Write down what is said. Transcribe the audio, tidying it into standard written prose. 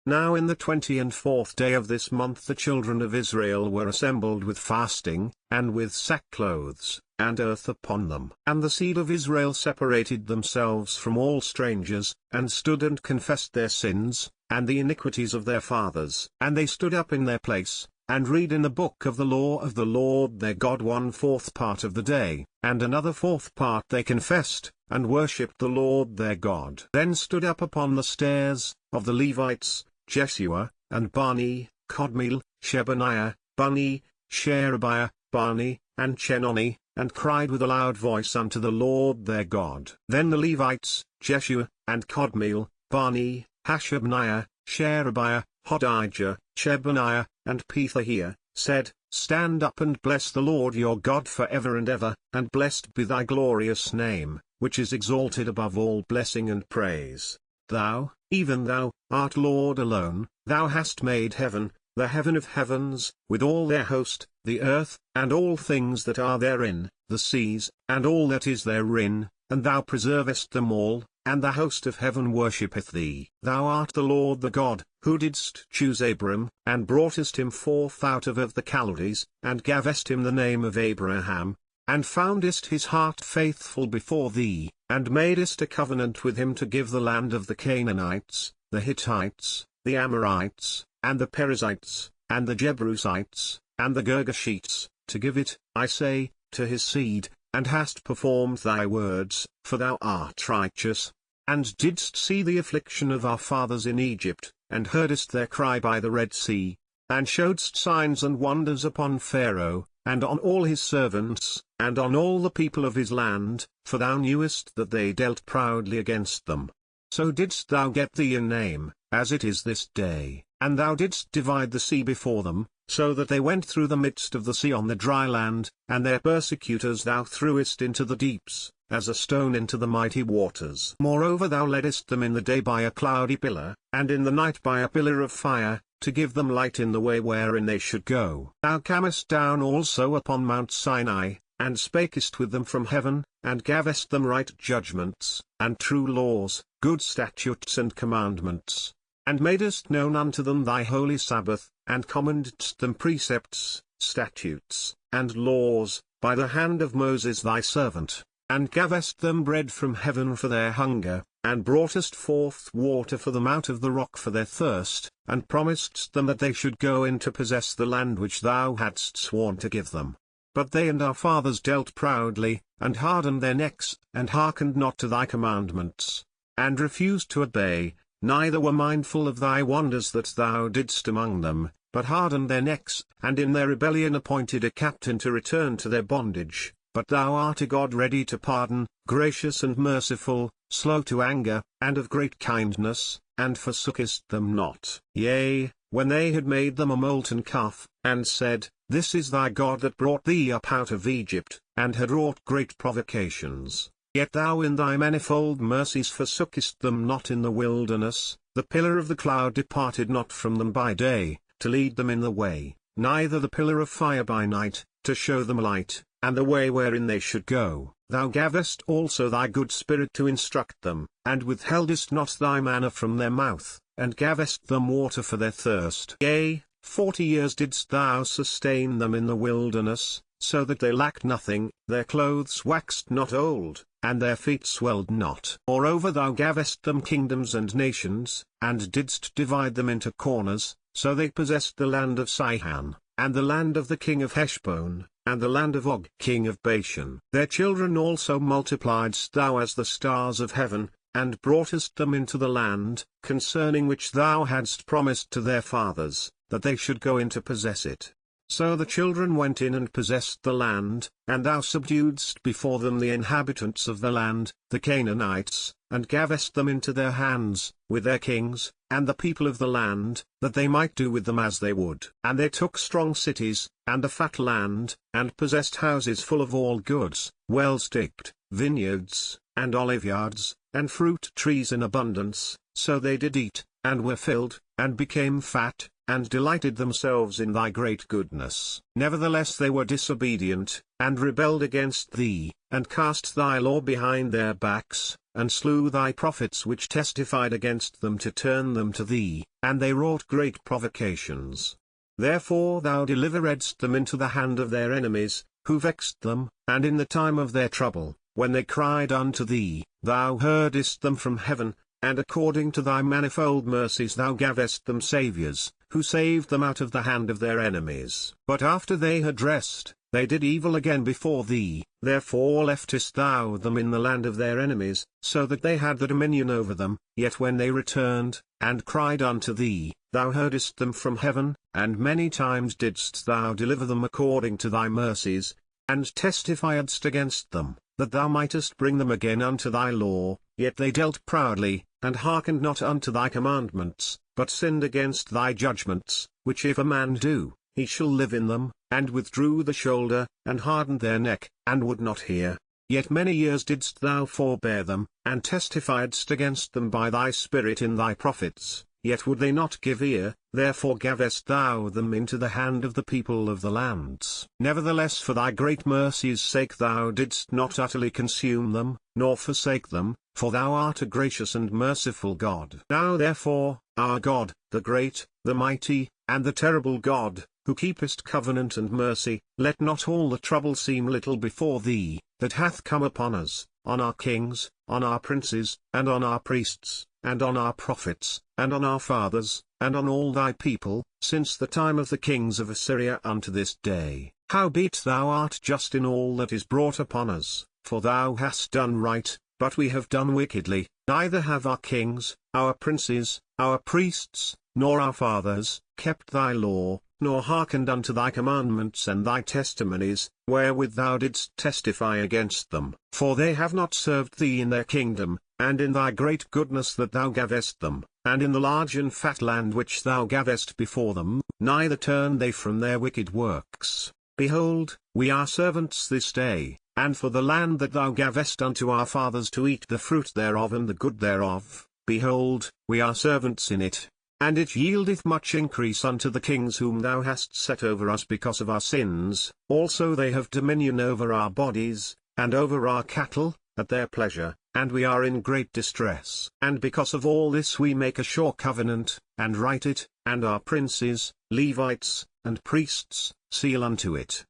Now in the 24th day of this month the children of Israel were assembled with fasting, and with sackcloths, and earth upon them. And the seed of Israel separated themselves from all strangers, and stood and confessed their sins, and the iniquities of their fathers. And they stood up in their place, and read in the book of the law of the Lord their God 1/4 part of the day, and another 4th part they confessed, and worshipped the Lord their God. Then stood up upon the stairs, of the Levites, Jeshua, and Bani, Kadmiel, Shebaniah, Bani, Sherebiah, Bani, and Chenoni, and cried with a loud voice unto the Lord their God. Then the Levites, Jeshua, and Kadmiel, Bani, Hashabniah, Sherebiah, Hodijah, Shebaniah, and Pethahiah, said, Stand up and bless the Lord your God for ever and ever, and blessed be thy glorious name, which is exalted above all blessing and praise. Thou, even thou, art Lord alone, thou hast made heaven, the heaven of heavens, with all their host, the earth, and all things that are therein, the seas, and all that is therein, and thou preservest them all, and the host of heaven worshippeth thee. Thou art the Lord the God, who didst choose Abram, and broughtest him forth out of the Chaldees, and gavest him the name of Abraham, and foundest his heart faithful before thee, and madest a covenant with him to give the land of the Canaanites, the Hittites, the Amorites, and the Perizzites, and the Jebusites, and the Girgashites, to give it, I say, to his seed, and hast performed thy words, for thou art righteous, and didst see the affliction of our fathers in Egypt, and heardest their cry by the Red Sea, and showedst signs and wonders upon Pharaoh, and on all his servants, and on all the people of his land, for thou knewest that they dealt proudly against them. So didst thou get thee a name, as it is this day, and thou didst divide the sea before them, so that they went through the midst of the sea on the dry land, and their persecutors thou threwest into the deeps, as a stone into the mighty waters. Moreover thou leddest them in the day by a cloudy pillar, and in the night by a pillar of fire, to give them light in the way wherein they should go. Thou camest down also upon Mount Sinai, and spakest with them from heaven, and gavest them right judgments, and true laws, good statutes and commandments, and madest known unto them thy holy Sabbath, and commandedst them precepts, statutes, and laws, by the hand of Moses thy servant, and gavest them bread from heaven for their hunger, and broughtest forth water for them out of the rock for their thirst, and promisedst them that they should go in to possess the land which thou hadst sworn to give them. But they and our fathers dealt proudly, and hardened their necks, and hearkened not to thy commandments, and refused to obey, neither were mindful of thy wonders that thou didst among them, but hardened their necks, and in their rebellion appointed a captain to return to their bondage. But thou art a God ready to pardon, gracious and merciful, slow to anger, and of great kindness, and forsookest them not. Yea, when they had made them a molten calf, and said, This is thy God that brought thee up out of Egypt, and had wrought great provocations, yet thou in thy manifold mercies forsookest them not in the wilderness, the pillar of the cloud departed not from them by day, to lead them in the way, neither the pillar of fire by night, to show them light, and the way wherein they should go. Thou gavest also thy good Spirit to instruct them, and withheldest not thy manna from their mouth, and gavest them water for their thirst. Yea, 40 years didst thou sustain them in the wilderness, so that they lacked nothing, their clothes waxed not old, and their feet swelled not. Moreover thou gavest them kingdoms and nations, and didst divide them into corners, so they possessed the land of Sihon, and the land of the king of Heshbon, and the land of Og king of Bashan. Their children also multipliedst thou as the stars of heaven, and broughtest them into the land, concerning which thou hadst promised to their fathers, that they should go in to possess it. So the children went in and possessed the land, and thou subduedst before them the inhabitants of the land, the Canaanites, and gavest them into their hands, with their kings, and the people of the land, that they might do with them as they would. And they took strong cities, and a fat land, and possessed houses full of all goods, wells digged, vineyards, and oliveyards, and fruit trees in abundance, so they did eat, and were filled, and became fat, and delighted themselves in thy great goodness. Nevertheless they were disobedient, and rebelled against thee, and cast thy law behind their backs, and slew thy prophets which testified against them to turn them to thee, and they wrought great provocations. Therefore thou deliveredst them into the hand of their enemies, who vexed them, and in the time of their trouble, when they cried unto thee, thou heardest them from heaven, and according to thy manifold mercies thou gavest them saviours, who saved them out of the hand of their enemies. But after they had rest, they did evil again before thee, therefore leftest thou them in the land of their enemies, so that they had the dominion over them. Yet when they returned, and cried unto thee, thou heardest them from heaven, and many times didst thou deliver them according to thy mercies, and testifiedst against them, that thou mightest bring them again unto thy law. Yet they dealt proudly, and hearkened not unto thy commandments, but sinned against thy judgments, which if a man do, he shall live in them, and withdrew the shoulder, and hardened their neck, and would not hear. Yet many years didst thou forbear them, and testifiedst against them by thy Spirit in thy prophets, yet would they not give ear, therefore gavest thou them into the hand of the people of the lands. Nevertheless for thy great mercy's sake thou didst not utterly consume them, nor forsake them, for thou art a gracious and merciful God. Now therefore, our God, the great, the mighty, and the terrible God, who keepest covenant and mercy, let not all the trouble seem little before thee, that hath come upon us, on our kings, on our princes, and on our priests, and on our prophets, and on our fathers, and on all thy people, since the time of the kings of Assyria unto this day. Howbeit thou art just in all that is brought upon us, for thou hast done right, but we have done wickedly. Neither have our kings, our princes, our priests, nor our fathers, kept thy law, nor hearkened unto thy commandments and thy testimonies, wherewith thou didst testify against them. For they have not served thee in their kingdom, and in thy great goodness that thou gavest them, and in the large and fat land which thou gavest before them, neither turned they from their wicked works. Behold, we are servants this day, and for the land that thou gavest unto our fathers to eat the fruit thereof and the good thereof, behold, we are servants in it. And it yieldeth much increase unto the kings whom thou hast set over us because of our sins. Also they have dominion over our bodies, and over our cattle, at their pleasure, and we are in great distress. And because of all this we make a sure covenant, and write it, and our princes, Levites, and priests, seal unto it.